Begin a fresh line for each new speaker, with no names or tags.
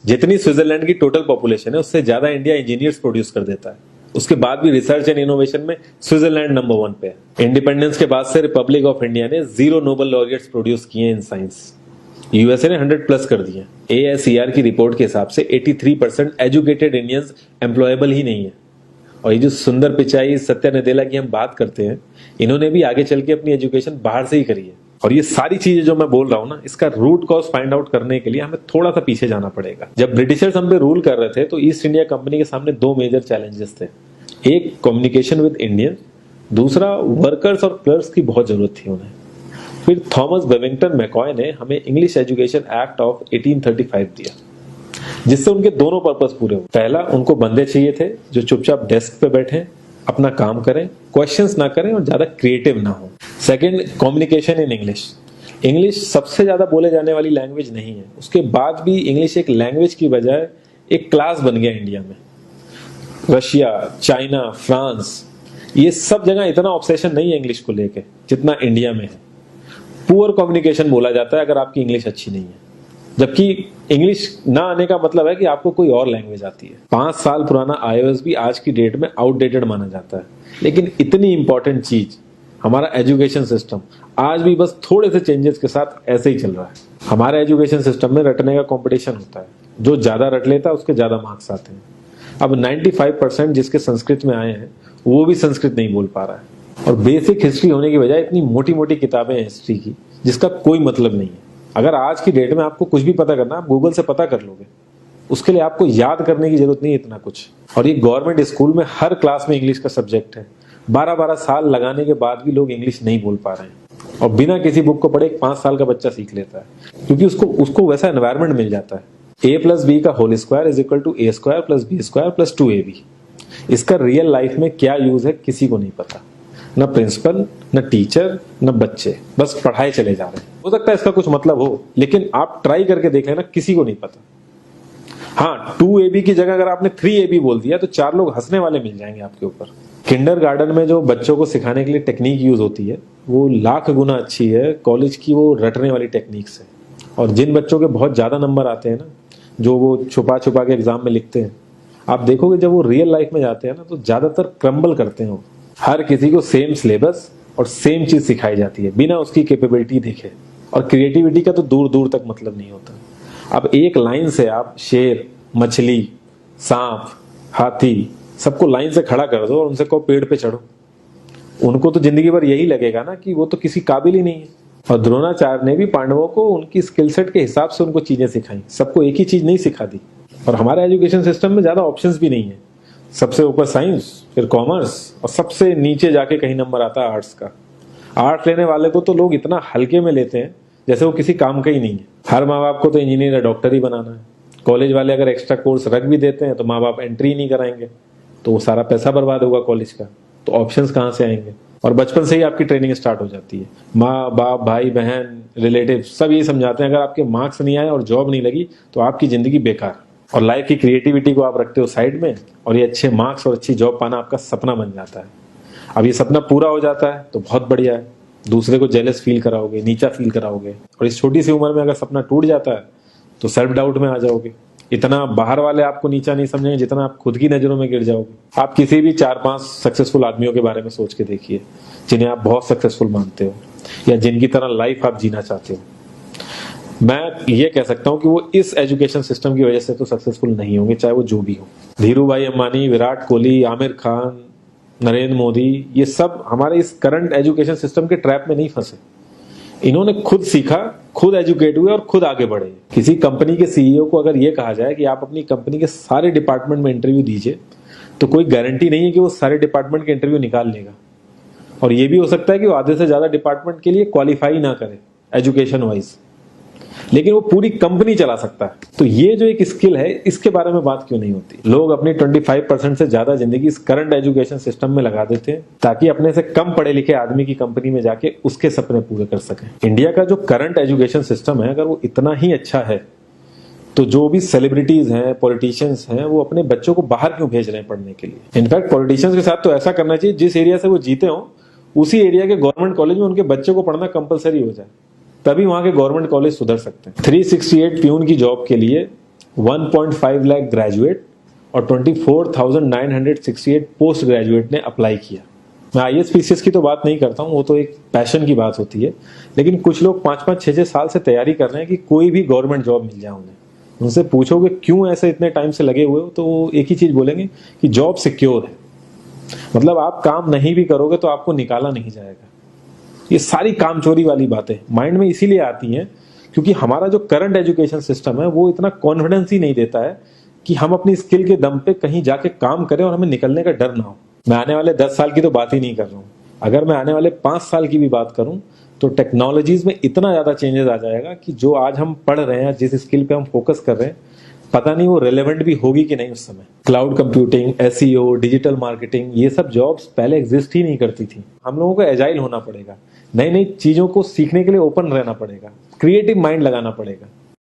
जितनी स्विट्जरलैंड की total population है उससे ज्यादा इंडिया इंजीनियर्स प्रोड्यूस कर देता है। उसके बाद भी रिसर्च एंड इनोवेशन में स्विट्जरलैंड नंबर 1 पे है। इंडिपेंडेंस के बाद से रिपब्लिक ऑफ इंडिया ने 0 नोबेल लॉरियट्स प्रोड्यूस किए इन साइंस। यूएसए ने 100+ कर दिए। ASER की रिपोर्ट के हिसाब से 83% एजुकेटेड इंडियंस एम्प्लॉयबल ही नहीं है। और ये जो सुंदर पिचाई, सत्या नदेला की हम बात करते हैं, इन्होंने भी आगे चल के अपनी एजुकेशन बाहर से ही करी है। और ये सारी चीजें जो मैं बोल रहा हूं ना, इसका रूट कॉज फाइंड आउट करने के लिए हमें थोड़ा सा पीछे जाना पड़ेगा। जब ब्रिटिशर्स हम पे रूल कर रहे थे तो ईस्ट इंडिया कंपनी के सामने 2 मेजर चैलेंजेस थे। एक, कम्युनिकेशन विद इंडियन, दूसरा वर्कर्स और क्लर्क्स की बहुत जरूरत थी उन्हें। फिर थॉमस बेविंगटन मैकॉय ने हमें इंग्लिश एजुकेशन एक्ट ऑफ 1835 दिया, जिससे उनके दोनों पर्पस पूरे हुए। पहला, उनको बंदे चाहिए थे जो चुपचाप डेस्क पे बैठे, अपना काम करें, क्वेश्चंस ना करें और ज्यादा क्रिएटिव ना हो। Second, communication in English. English सबसे ज्यादा बोले जाने वाली लैंग्वेज नहीं है, उसके बाद भी इंग्लिश एक लैंग्वेज की बजाय एक क्लास बन गया इंडिया में। रशिया, चाइना, फ्रांस, ये सब जगह इतना ऑब्सेशन नहीं है इंग्लिश को लेके जितना इंडिया में है। पुअर कम्युनिकेशन बोला जाता है अगर आपकी इंग्लिश अच्छी नहीं है, जबकि इंग्लिश ना आने का मतलब है कि आपको कोई और लैंग्वेज आती है। 5 साल पुराना iOS भी आज की डेट में आउटडेटेड माना जाता है। लेकिन इतनी इंपॉर्टेंट चीज, हमारा एजुकेशन सिस्टम, आज भी बस थोड़े से चेंजेस के साथ ऐसे ही चल रहा है। हमारे एजुकेशन सिस्टम में रटने का कंपटीशन होता है, जो ज्यादा रट लेता है उसके ज्यादा मार्क्स आते हैं। अब 95% जिसके संस्कृत में आए हैं वो भी संस्कृत नहीं बोल पा रहा है। और बेसिक हिस्ट्री होने की बजाय इतनी मोटी मोटी किताबें हैं हिस्ट्री की जिसका कोई मतलब नहीं है। अगर आज की डेट में आपको कुछ भी पता करना, आप गूगल से पता कर लोगे। उसके लिए आपको याद करने की जरूरत नहीं है इतना कुछ। और ये गवर्नमेंट स्कूल में हर क्लास में इंग्लिश का सब्जेक्ट है। 12-12 साल लगाने के बाद भी लोग इंग्लिश नहीं बोल पा रहे हैं। और बिना किसी बुक को पढ़े 5 साल का बच्चा सीख लेता है, क्योंकि उसको वैसा एनवायरमेंट मिल जाता है। A+B का whole square is equal to A² + B² + 2AB। इसका रियल लाइफ में क्या यूज है किसी को नहीं पता, न प्रिंसिपल, न टीचर, न बच्चे, बस पढ़ाए चले जा रहे हैं। हो सकता है इसका कुछ मतलब हो, लेकिन आप ट्राई करके देख लेना, किसी को नहीं पता। हाँ, 2AB की जगह अगर आपने 3AB बोल दिया तो 4 लोग हंसने वाले मिल जाएंगे आपके ऊपर। किंडरगार्टन में जो बच्चों को सिखाने के लिए टेक्निक यूज होती है वो लाख गुना अच्छी है कॉलेज की वो रटने वाली टेक्निक से। और जिन बच्चों के बहुत ज्यादा नंबर आते हैं ना, जो वो छुपा छुपा के एग्जाम में लिखते हैं, आप देखोगे जब वो रियल लाइफ में जाते हैं ना तो ज्यादातर क्रम्बल करते हैं वो। हर किसी को सेम सिलेबस और सेम चीज सिखाई जाती है बिना उसकी कैपेबिलिटी देखे। और क्रिएटिविटी का तो दूर दूर तक मतलब नहीं होता। अब एक लाइन से आप शेर, मछली, सांप, हाथी सबको लाइन से खड़ा कर दो और उनसे कहो पेड़ पे चढ़ो, उनको तो जिंदगी भर यही लगेगा ना कि वो तो किसी काबिल ही नहीं है। और द्रोणाचार्य ने भी पांडवों को उनकी स्किल सेट के हिसाब से उनको चीजें सिखाई, सबको एक ही चीज नहीं सिखा दी। और हमारे एजुकेशन सिस्टम में ज्यादा ऑप्शंस भी नहीं है। सबसे ऊपर साइंस, फिर कॉमर्स, और सबसे नीचे जाके कहीं नंबर आता है आर्ट्स का। आर्ट्स लेने वाले को तो लोग इतना हल्के में लेते हैं जैसे वो किसी काम का ही नहीं है। हर माँ बाप को तो इंजीनियर या डॉक्टर ही बनाना है। कॉलेज वाले अगर एक्स्ट्रा कोर्स रख भी देते हैं तो माँ बाप एंट्री नहीं कराएंगे, तो वो सारा पैसा बर्बाद होगा कॉलेज का। तो ऑप्शंस कहाँ से आएंगे? और बचपन से ही आपकी ट्रेनिंग स्टार्ट हो जाती है। माँ बाप, भाई बहन, रिलेटिव सब ये समझाते हैं अगर आपके मार्क्स नहीं आए और जॉब नहीं लगी तो आपकी जिंदगी बेकार। और लाइफ की क्रिएटिविटी को आप रखते हो साइड में, और ये अच्छे मार्क्स और अच्छी जॉब पाना आपका सपना बन जाता है। अब ये सपना पूरा हो जाता है तो बहुत बढ़िया है, दूसरे को जेलस फील कराओगे, नीचा फील कराओगे। और इस छोटी सी उम्र में अगर सपना टूट जाता है तो सेल्फ डाउट में आ जाओगे। इतना बाहर वाले आपको नीचा नहीं समझेंगे जितना आप खुद की नजरों में गिर जाओगे। आप किसी भी 4-5 सक्सेसफुल आदमियों के बारे में सोच के देखिए जिन्हें आप बहुत सक्सेसफुल मानते हो या जिनकी तरह लाइफ आप जीना चाहते हो। मैं ये कह सकता हूं कि वो इस एजुकेशन सिस्टम की वजह से तो सक्सेसफुल नहीं होंगे, चाहे वो जो भी हो। धीरू भाई अंबानी, विराट कोहली, आमिर खान, नरेंद्र मोदी, ये सब हमारे इस करंट एजुकेशन सिस्टम के ट्रैप में नहीं फंसे। इन्होंने खुद सीखा, खुद एजुकेट हुए और खुद आगे बढ़े। किसी कंपनी के सीईओ को अगर ये कहा जाए कि आप अपनी कंपनी के सारे डिपार्टमेंट में इंटरव्यू दीजिए, तो कोई गारंटी नहीं है कि वो सारे डिपार्टमेंट के इंटरव्यू निकाल लेगा। और ये भी हो सकता है कि वो आधे से ज्यादा डिपार्टमेंट के लिए क्वालिफाई ना करे एजुकेशन वाइज, लेकिन वो पूरी कंपनी चला सकता है। तो ये जो एक स्किल है, इसके बारे में बात क्यों नहीं होती? लोग अपनी 25% से ज्यादा जिंदगी इस करंट एजुकेशन सिस्टम में लगा देते हैं ताकि अपने से कम पढ़े लिखे आदमी की कंपनी में जाके उसके सपने पूरे कर सकें। इंडिया का जो करंट एजुकेशन सिस्टम है, अगर वो इतना ही अच्छा है तो जो भी सेलिब्रिटीज हैं, पॉलिटिशियंस हैं, वो अपने बच्चों को बाहर क्यों भेज रहे हैं पढ़ने के लिए? इनफैक्ट पॉलिटिशियंस के साथ तो ऐसा करना चाहिए जिस एरिया से वो जीते हो उसी एरिया के गवर्नमेंट कॉलेज में उनके बच्चों को पढ़ना कंपलसरी हो जाए, तभी वहां के गवर्नमेंट कॉलेज सुधर सकते हैं। 368 प्यून की जॉब के लिए 1.5 लाख ग्रेजुएट और 24,968 पोस्ट ग्रेजुएट ने अप्लाई किया। मैं IAS PCS की तो बात नहीं करता हूँ, वो तो एक पैशन की बात होती है, लेकिन कुछ लोग 5-5, 6-6 साल से तैयारी कर रहे हैं कि कोई भी गवर्नमेंट जॉब मिल जाए उन्हें। उनसे पूछोगे क्यों ऐसे इतने टाइम से लगे हुए हो, तो वो एक ही चीज बोलेंगे कि जॉब सिक्योर है। मतलब आप काम नहीं भी करोगे तो आपको निकाला नहीं जाएगा। ये सारी कामचोरी वाली बातें माइंड में इसीलिए आती हैं क्योंकि हमारा जो करंट एजुकेशन सिस्टम है वो इतना कॉन्फिडेंस ही नहीं देता है कि हम अपनी स्किल के दम पे कहीं जाके काम करें और हमें निकलने का डर ना हो। मैं आने वाले 10 साल की तो बात ही नहीं कर रहा हूँ, अगर मैं आने वाले 5 साल की भी बात करूं तो टेक्नोलॉजीज में इतना ज्यादा चेंजेस आ जाएगा कि जो आज हम पढ़ रहे हैं, जिस स्किल पे हम फोकस कर रहे हैं, पता नहीं वो रेलेवेंट भी होगी कि नहीं उस समय। Cloud computing, SEO, digital marketing, ये सब जॉब्स पहले एग्जिस्ट ही नहीं करती थी। हम लोगों को एजाइल होना पड़ेगा, नई नई चीजों को सीखने के लिए ओपन रहना पड़ेगा, क्रिएटिव माइंड लगाना पड़ेगा।